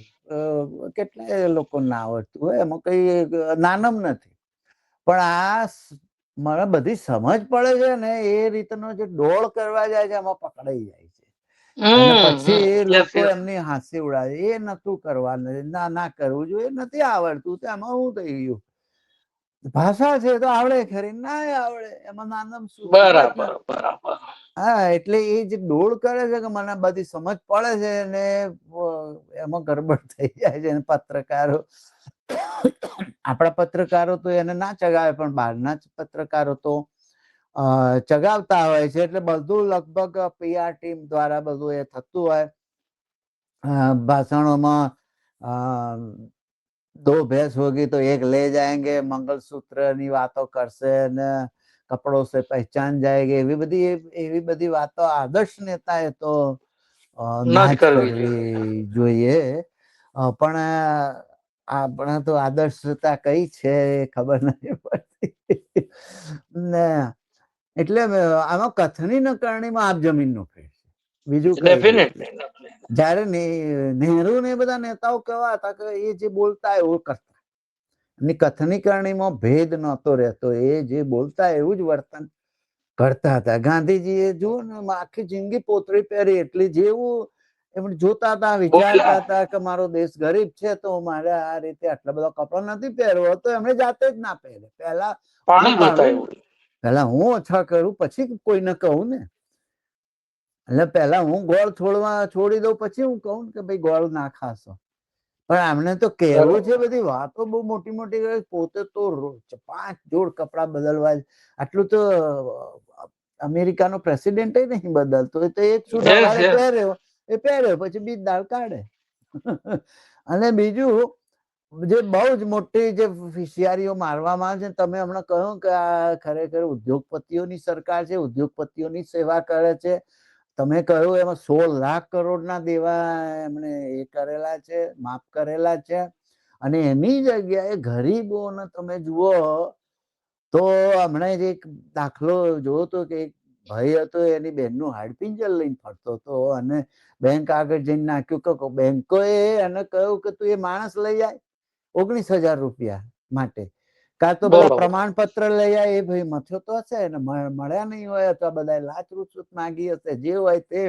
કેટલાય લોકો ના આવડતું હોય, એમાં કઈ નાનમ નથી. પણ આ મને બધી સમજ પડે છે ને એ રીતનો જે ડોળ કરવા જાય છે એમાં પકડાઈ જાય છે. અને પછી એ લોકો એમની હાંસી ઉડાવે. એ નતું કરવાનું, ના કરવું જોઈએ, નથી આવડતું તો એમાં શું થઈ ગયું? ભાષા છે તો આવડે ખરી, ના આવડે એમાં નાનમ શું?
બરાબર બરાબર.
હા, એટલે એ જે ડોળ કરે છે કે મને બધી સમજ પડે છે ને એમાં ગડબડ થઈ જાય છે. પત્રકારો, આપણા પત્રકારો તો એને ના ચગાવે, પણ બહારના પત્રકારો તો ચગાવતા હોય છે. એટલે બધું લગભગ PR ટીમ દ્વારા બધું એ થતું હોય. ભાષણોમાં 2 ભેંસ હોગી તો એક લે જાયંગે, મંગલસૂત્ર ની વાતો કરશે ને કપડો સે પહેચાન જાયગે, એવી બધી વાતો આદર્શ નેતાએ તો ના જ કરવી જોઈએ. પણ આપણે તો આદર્શતા કઈ છે એ ખબર નથી પડતી ને. એટલે આમાં કથની નકરણીમાં આપ જમીનનો ફેર છે, બીજું કઈ
ડેફિનેટલી.
જયારે નહેરુ ને બધા નેતાઓ કેવા હતા કે એ જે બોલતા એવું કરતા, એની કથની કરણીમાં ભેદ નહોતો રહેતો, એ જે બોલતા એવું જ વર્તન કરતા હતા. ગાંધીજીએ જુઓ ને આખી જિંદગી પોતળી પહેરી, એટલી જેવું એમણે જોતા હતા, વિચારતા હતા કે મારો દેશ ગરીબ છે તો મારે આ રીતે આટલા બધા કપડા નથી પહેરવા, તો એમણે જાતે જ ના પહેરે. પેલા હું ઓછા કરું પછી કોઈને કહું ને, એટલે પેલા હું ગોળ છોડી દઉં પછી હું કહું કે ભાઈ ગોળ ના ખાશો. પણ આમને તો કહેવું છે, બધી વાતો બહુ મોટી મોટી કરે, પોતે તો 5 જોડ કપડા બદલવા. આટલું તો અમેરિકાનો પ્રેસિડેન્ટ નહીં બદલતો, એ તો એક સૂટ પહેર્યો એ પહેર્યો પછી બીજ દાળ કાઢે. અને બીજું જે બહુ જ મોટી જે હોશિયારીઓ મારવામાં આવે છે, તમે હમણાં કહ્યું કે આ ખરેખર ઉદ્યોગપતિઓની સરકાર છે, ઉદ્યોગપતિઓની સેવા કરે છે. તમે કહ્યું એમાં 16 લાખ કરોડના દેવા એમણે એ કરેલા છે, માફ કરેલા છે. અને એની જગ્યાએ ગરીબોને તમે જુઓ તો હમણાં જ એક દાખલો જોયો તો કે એક ભાઈ હતો, એની બહેનનું હાડપિંજર લઈને ફરતો હતો અને બેંક આગળ જઈને નાખ્યું કે બેંકોએ એને કહ્યું કે તું એ માણસ લઈ આય 19,000 રૂપિયા માટે, કાં તો બધા પ્રમાણપત્ર લઈ આય. એ ભાઈ મથ્યો તો હશે ને, મળ્યા નહીં હોય અથવા બધા લાચ રૂચુત માંગી હશે, જે હોય તે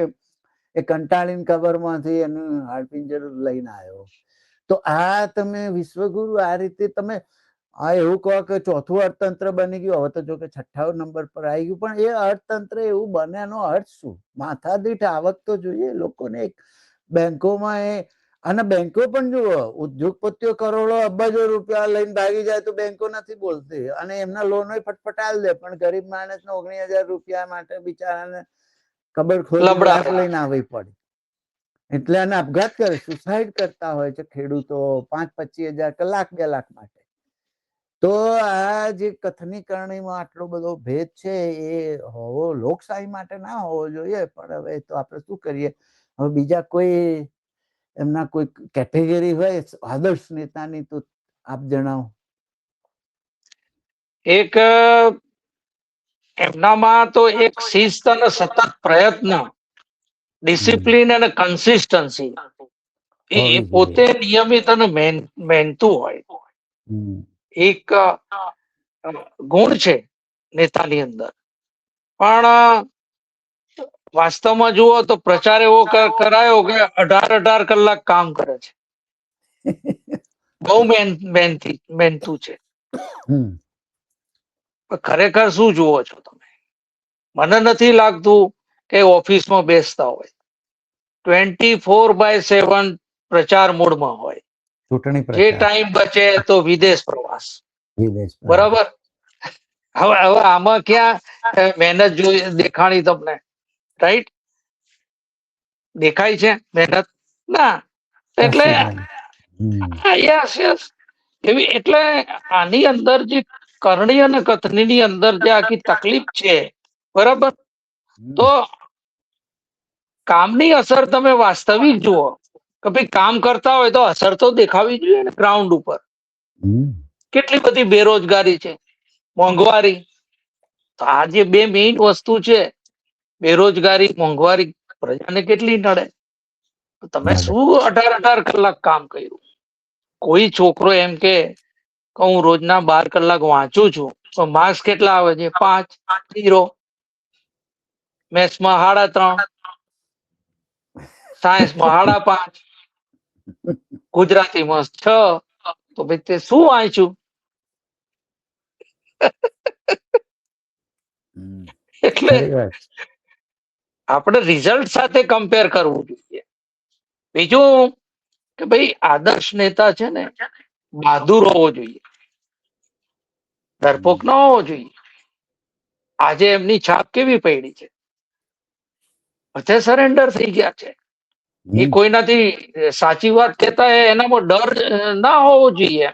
એ કંટાળીને કબરમાંથી એનું હાડપિંજર લઈને આવ્યો. તો આ તમે વિશ્વગુરુ આ રીતે તમે એવું કહો કે ચોથું અર્થતંત્ર બની ગયું, હવે તો જો કે 6ઠ્ઠા નંબર પર આવી ગયું, પણ એ અર્થતંત્ર એવું બને એનો અર્થ શું? માથાદીઠ આવક તો જોઈએ લોકોને એક બેંકોમાં. અને બેંકો પણ જુઓ, ઉદ્યોગપતિઓ કરોડો અબજો રૂપિયા લઈને ભાગી જાય તો બેંકો નથી બોલતી અને એમના લોનો ફટફટાલ દે, પણ ગરીબ માણસને 19,000 રૂપિયા માટે બિચારાને કબર ખોદી લાખ લઈને આવવી પડે. એટલે એને આપઘાત કરે, સુસાઇડ કરતા હોય છે ખેડૂતો 5-25,000 કે લાખ 2 લાખ માટે. તો આ જે કથની કરણીમાં આટલો બધો ભેદ છે એ હોવો લોકશાહી માટે ના હોવો જોઈએ. પણ હવે તો આપણે શું કરીએ, હવે બીજા કોઈ એમના કોઈ કેટેગરી હોય આદર્શ નેતાની તો આપ જણાવો.
એક એમનામાં તો એક શિસ્ત અને સતત પ્રયત્ન, ડિસિપ્લિન અને કન્સિસ્ટન્સી, એ પોતે નિયમિત અને મહેનતુ હોય. એક ગુણ છે નેતાની અંદર. પણ વાસ્તવમાં જુઓ તો પ્રચાર એવો કરાયો કે 18 કલાક કામ કરે છે, બહુ મહેનતુ છે. ખરેખર શું જુઓ છો તમે? મને નથી લાગતું કે ઓફિસમાં બેસતા હોય, 24/7 પ્રચાર મોડમાં હોય. જે ટાઈમ બચે તો વિદેશ પ્રવાસ. બરાબર. હવે આમાં ક્યાં મહેનત દેખાણી તમને? રાઈટ? દેખાય છે મહેનત? ના. એટલે યસ યસ એવી. એટલે આની અંદર જે કરણી અને કથનીની અંદર જે આખી તકલીફ છે, બરાબર, તો કામની અસર તમે વાસ્તવિક જુઓ કે ભાઈ કામ કરતા હોય તો અસર તો દેખાવી જોઈએ ને ગ્રાઉન્ડ ઉપર. કેટલી બધી બેરોજગારી છે, મોંઘવારી. તો આ જે બે મેઇન વસ્તુ છે, બેરોજગારી, મોંઘવારી, પ્રજાને કેટલી નડે. તમે શું 18 કલાક કામ કર્યું? કોઈ છોકરો એમ કે હું રોજના 12 કલાક વાંચું છું, તો માર્ક્સ કેટલા આવે છે? 5, 0. મેથ્સમાં 3.5, સાયન્સમાં 5.5, ગુજરાતીમાં 6. તો ભાઈ તે શું વાંચ્યું? એટલે આપણે રિઝલ્ટ સાથે કમ્પેર કરવું જોઈએ. બીજું કે ભાઈ આદર્શ નેતા છે ને બહાદુર હોવો જોઈએ, ડરપોક ન હોવો જોઈએ. આજે એમની છાપ કેવી પડી છે? બધે સરેન્ડર થઈ ગયા છે. એ કોઈનાથી સાચી વાત કહેતા એનામાં ડર ના હોવો જોઈએ.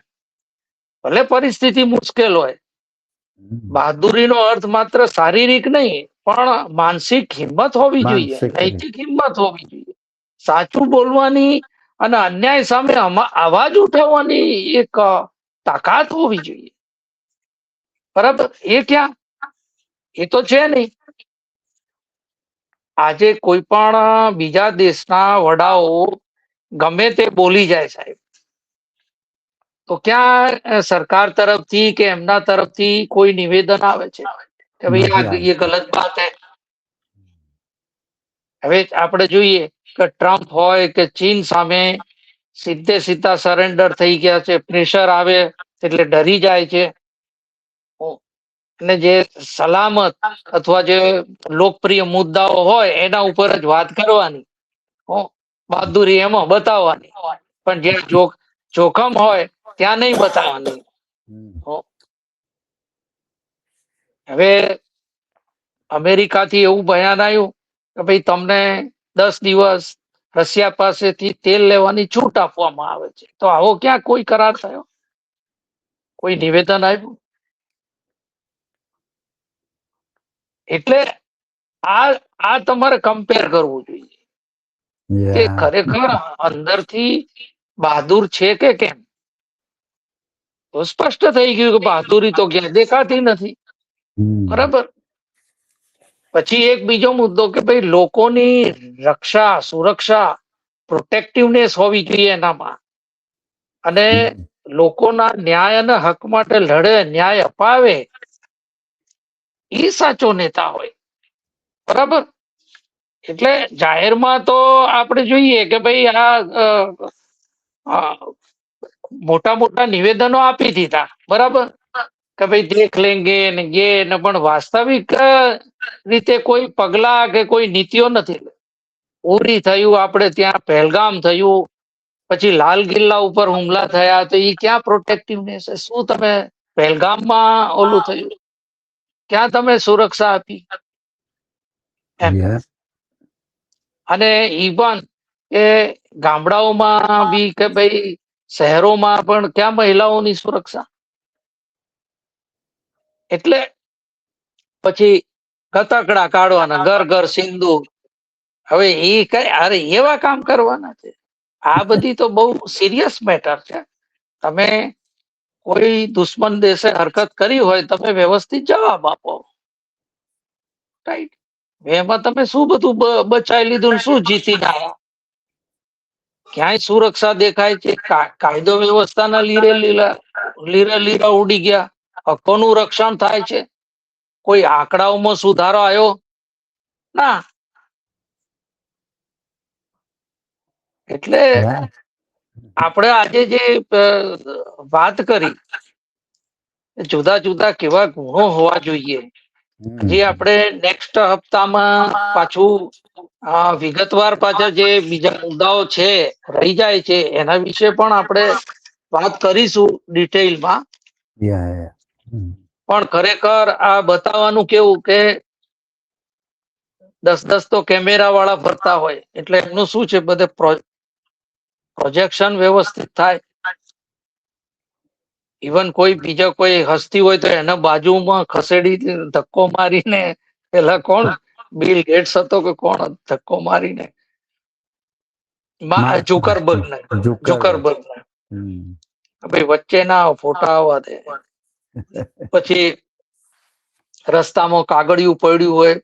ભલે પરિસ્થિતિ મુશ્કેલ હોય. બહાદુરીનો અર્થ માત્ર શારીરિક નહીં, પણ માનસિક હિંમત હોવી જોઈએ, નૈતિક હિંમત હોવી જોઈએ. સાચું બોલવાની અને અન્યાય સામે અવાજ ઉઠાવવાની એક તાકાત હોવી જોઈએ. બરાબર, એ ક્યાં? એ તો છે નહીં. આજે કોઈ પણ બીજા દેશના વડાઓ ગમે તે બોલી જાય સાહેબ, તો ક્યાં સરકાર તરફથી કે એમના તરફથી કોઈ નિવેદન આવે છે કે ભાઈ
નથી
આ એ ગલત બાત હૈ? હવે આપણે જોઈએ કે ટ્રમ્પ હોય કે ચીન સામે સીધે સીધા સરેન્ડર થઈ ગયા છે. પ્રેશર આવે એટલે ડરી જાય છે. અને જે સલામત અથવા જે લોકપ્રિય મુદ્દાઓ હોય એના ઉપર જ વાત કરવાની, બહાદુરી એમાં બતાવવાની. પણ જ્યાં જોખમ હોય ત્યાં નહીં બતાવવાની. હવે અમેરિકાથી એવું બયાન આવ્યું કે ભાઈ તમને 10 દિવસ રશિયા પાસેથી તેલ લેવાની છૂટ આપવામાં આવે છે. તો આવો ક્યાં કોઈ કરાર થયો? કોઈ નિવેદન આવ્યું? એટલે આ તમારે કમ્પેર કરવું જોઈએ કે ખરેખર અંદરથી બહાદુર છે કે કેમ. તો સ્પષ્ટ થઈ ગયું કે બહાદુરી તો ક્યાં દેખાતી નથી. બરાબર. પછી એક બીજો મુદ્દો કે ભાઈ લોકોની રક્ષા, સુરક્ષા, પ્રોટેક્ટિવનેસ હોવી જોઈએ એનામાં. અને લોકોના ન્યાય અને હક માટે લડે, ન્યાય અપાવે, એ સાચો નેતા હોય. બરાબર. એટલે જાહેરમાં તો આપણે જોઈએ કે ભાઈ મોટા મોટા નિવેદનો આપી દીધા. બરાબર, કે ભાઈ દેખ લેંગે ને ને, પણ વાસ્તવિક રીતે કોઈ પગલા કે કોઈ નીતિઓ નથી. ઉરી થયું, આપણે ત્યાં પહેલગામ થયું, પછી લાલ કિલ્લા ઉપર હુમલા થયા, તો એ ક્યાં પ્રોટેક્ટિવનેસ? શું તમે પહેલગામમાં ઓલું થયું, ક્યાં તમે સુરક્ષા આપી? અને ઈવન કે ગામડાઓમાં બી કે ભાઈ શહેરોમાં પણ ક્યાં મહિલાઓની સુરક્ષા? એટલે પછી કતકડા કાઢવાના, ઘર ઘર સિંદૂર. હવે એ કઈ અરે એવા કામ કરવાના છે? આ બધી તો બહુ સિરિયસ મેટર છે. તમે કોઈ દુશ્મન દેશે હરકત કરી હોય, તમે વ્યવસ્થિત જવાબ આપો. રાઈટ. એમાં તમે શું બધું બચાવી લીધું, શું જીતીને આવ્યા? ક્યાંય સુરક્ષા દેખાય છે? કાયદો વ્યવસ્થાના લીરા ઉડી ગયા. હકોનું રક્ષણ થાય છે? કોઈ આંકડાઓમાં સુધારો આવ્યો? ના. એટલે આપણે આજે જે વાત કરી, જુદા જુદા કેવા ગુણો હોવા જોઈએ, જે આપણે નેક્સ્ટ હપ્તામાં પાછું વિગતવાર પાછા જે બીજા મુદ્દાઓ છે રહી જાય છે, એના વિશે પણ આપણે વાત કરીશું ડિટેલમાં. પણ ખરેખર આ બતાવવાનું કેવું કે 10 તો કેમેરા વાળા ફરતા હોય, એટલે એમનું શું છે, બધે પ્રોજેક્શન વ્યવસ્થિત થાય. ઇવન કોઈ બીજા કોઈ હસ્તી હોય તો એના બાજુમાં ખસેડી ધક્કો મારીને, પેલા કોણ બિલ ગેટ્સ હતો કે કોણ ધક્કો મારીને ઝુકરબર્ગ ભાઈ વચ્ચેના ફોટા આવવા દે. પછી રસ્તામાં કાગળિયું પડ્યું હોય,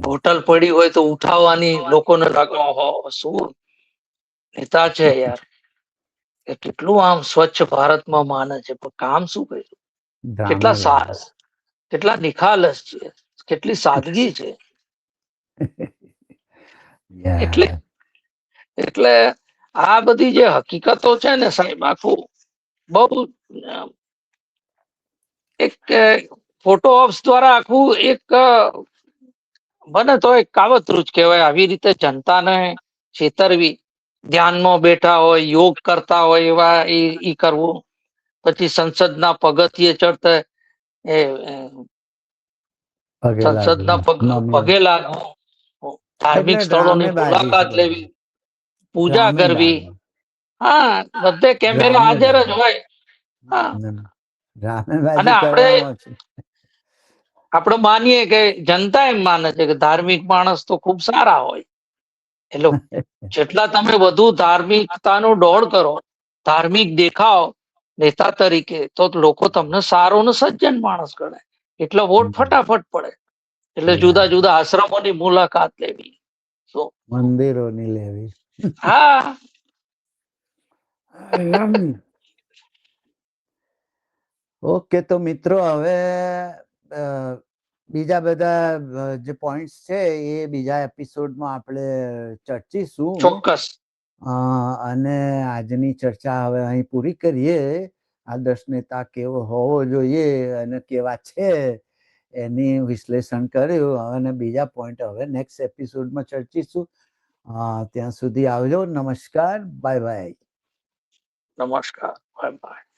હોટલ પડી હોય તો ઉઠાવવાની, લોકોને લાગે શું નેતા છે યાર, એ કેટલું આમ સ્વચ્છ ભારતમાં માને છે, પણ કામ શું કર્યું? કેટલા નિખાલસ છે, કેટલી સાદગી છે. એટલે આ બધી જે હકીકતો છે ને સાહેબ, આખું બહુ એક ફોટો ઓપ્સ દ્વારા આખું એક બને તો એક કાવતરું જ કહેવાય. આવી રીતે જનતાને છેતરવી, ધ્યાનમાં બેઠા હોય, યોગ કરતા હોય એવા ઈ કરવું, પછી સંસદના પગથિયે ચડતા એ સંસદના પગે લાગવું, ધાર્મિક સ્થળોની મુલાકાત લેવી, પૂજા કરવી. હા, બધે કેમેરા હાજર જ હોય. હા, અને આપણે માનીએ કે જનતા એમ માને છે કે ધાર્મિક માણસ તો ખૂબ સારા હોય, એટલે જેટલા તમે વધુ ધાર્મિકતાનો દોડ કરો, ધાર્મિક દેખાવ નેતા તરીકે, તો લોકો તમને સારો ને સજ્જન માણસ ગણે, એટલે વોટ ફટાફટ પડે. એટલે જુદા જુદા આશ્રમોની મુલાકાત લેવી.
મંદિરોની લેવી.
હા.
ઓકે, તો મિત્રો હવે બીજા બધા જે પોઈન્ટ્સ છે એ બીજા એપિસોડમાં આપણે ચર્ચીશું.
ચોક્કસ.
અને આજની ચર્ચા હવે અહીં પૂરી કરીએ. આદર્શ નેતા કેવો હોવો જોઈએ અને કેવા છે એની વિશ્લેષણ કર્યું. અને બીજા પોઈન્ટ હવે નેક્સ્ટ એપિસોડમાં ચર્ચીશું. ત્યાં સુધી આવજો. નમસ્કાર. Bye bye.
નમસ્કાર. Bye by.